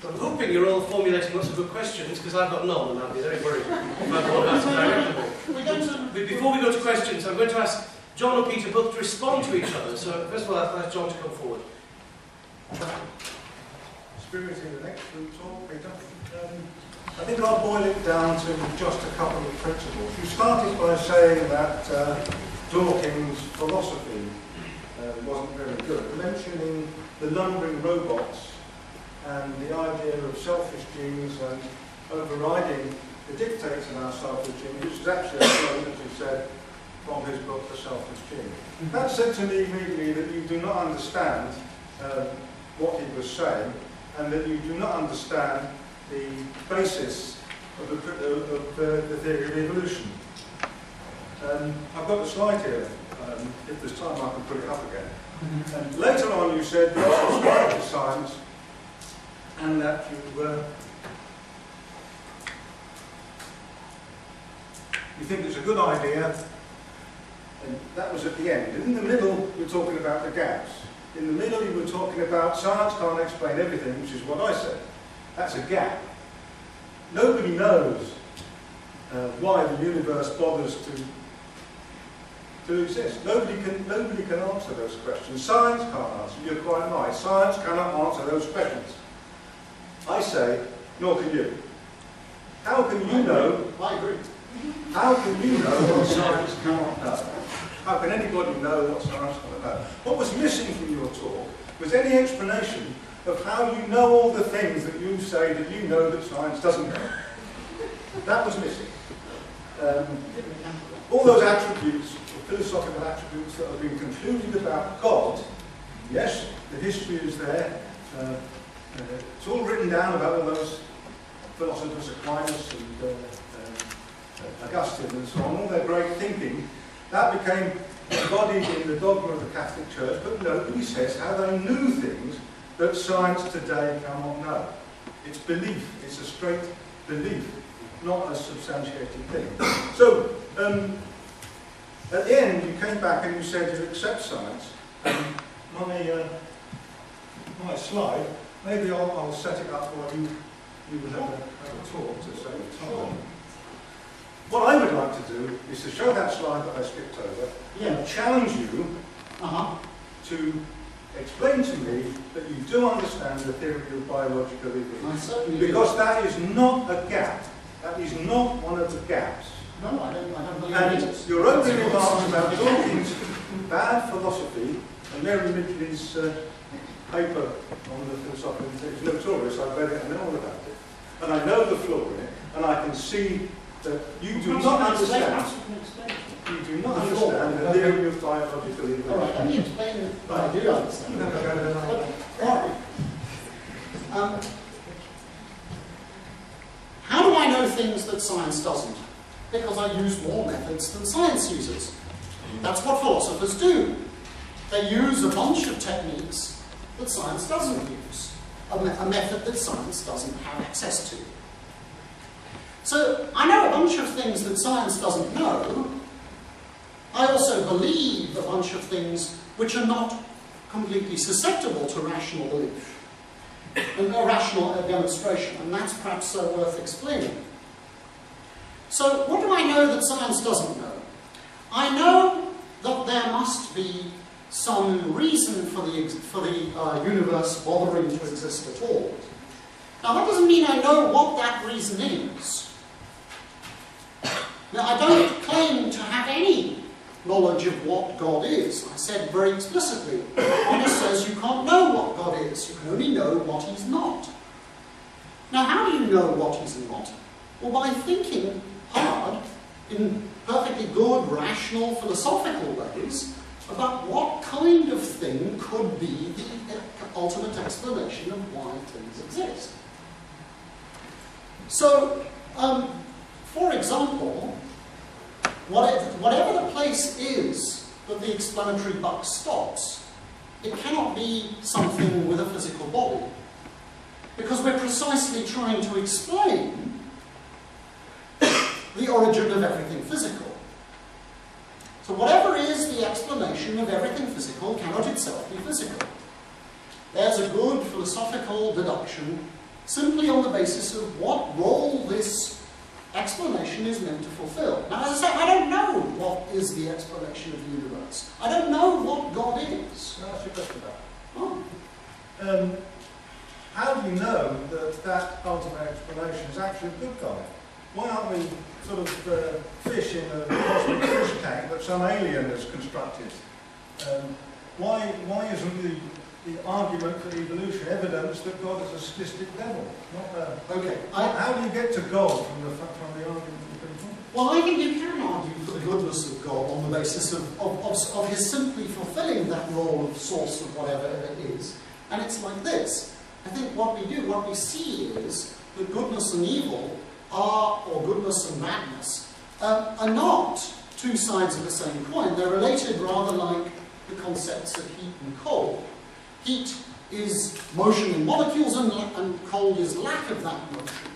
I'm hoping you're all formulating lots of good questions, because I've got none, and I'll be very worried about what how to direct them all. Before we go to questions, I'm going to ask John or Peter both to respond to each other. So first of all, I'll ask John to come forward. Spirited and excellent talk, Peter. I think I'll boil it down to just a couple of principles. You started by saying that Dawkins' philosophy wasn't very good, mentioning the lumbering robots and the idea of selfish genes and overriding the dictates of our selfish genes, which is actually a quote that he said from his book, The Selfish Gene. That said to me immediately that you do not understand what he was saying, and that you do not understand the basis of the theory of evolution. I've got the slide here. If there's time, I can put it up again. And later on, you said that you subscribe to science, and that you think it's a good idea, and that was at the end. And in the middle, you're talking about the gaps. In the middle, you were talking about science can't explain everything, which is what I said. That's a gap. Nobody knows why the universe bothers to exist. Nobody can answer those questions. Science can't answer. You're quite right. Science cannot answer those questions. I say, nor can you. How can you know? I agree. How can you know what science cannot know? How can anybody know what science cannot know? What was missing from your talk was any explanation of how you know all the things that you say that you know that science doesn't know. That was missing. All those attributes, philosophical attributes that have been concluded about God, yes, the history is there. It's all written down about all those philosophers, Aquinas and Augustine and so on, all their great thinking. That became embodied in the dogma of the Catholic Church, but nobody says how they knew things that science today cannot know. It's belief, it's a straight belief, not a substantiated thing. So, at the end, you came back and you said you accept science. My slide, maybe I'll set it up while you will have a talk to save time. What I would like to do is to show that slide that I skipped over, and challenge you to explain to me that you do understand the theory of biological evolution. Because that is not a gap. That is not one of the gaps. No, I don't believe and it is. your opening remarks about Dawkins' bad philosophy and Mary Midgley's paper on the philosophical is notorious. I've read it, I know all about it. And I know the flaw in it, and I can see that you do not understand. You do not understand the theory of biological evolution. All right, let me explain what I do understand. How do I know things that science doesn't? Because I use more methods than science uses. That's what philosophers do. They use a bunch of techniques that science doesn't use, a method that science doesn't have access to. So I know a bunch of things that science doesn't know. I also believe a bunch of things which are not completely susceptible to rational belief, and a rational demonstration, and that's perhaps worth explaining. So what do I know that science doesn't know? I know that there must be some reason for the universe bothering to exist at all. Now that doesn't mean I know what that reason is. Now I don't claim to have any knowledge of what God is. I said very explicitly, Aquinas says you can't know what God is, you can only know what he's not. Now how do you know what he's not? Well, by thinking hard, in perfectly good, rational, philosophical ways, about what kind of thing could be the ultimate explanation of why things exist. So, for example, whatever the place is that the explanatory buck stops, it cannot be something with a physical body. Because we're precisely trying to explain the origin of everything physical. So whatever is the explanation of everything physical cannot itself be physical. There's a good philosophical deduction simply on the basis of what role this explanation is meant to fulfill. Now, as I say, I don't know what is the explanation of the universe. I don't know what God is. Can I ask you a question about Oh. that? How do you know that that ultimate explanation is actually a good God? Why aren't we sort of fish in a cosmic fish tank that some alien has constructed? Why isn't the argument for evolution evidence that God is a sadistic devil? Okay. How do you get to God from the argument you've been talking? Well, I think you can argue for the goodness of God on the basis of his simply fulfilling that role of source of whatever it is. And it's like this. I think what we see is that goodness and evil are, or goodness and madness, are not two sides of the same coin. They're related rather like the concepts of heat and cold. Heat is motion in molecules and cold is lack of that motion.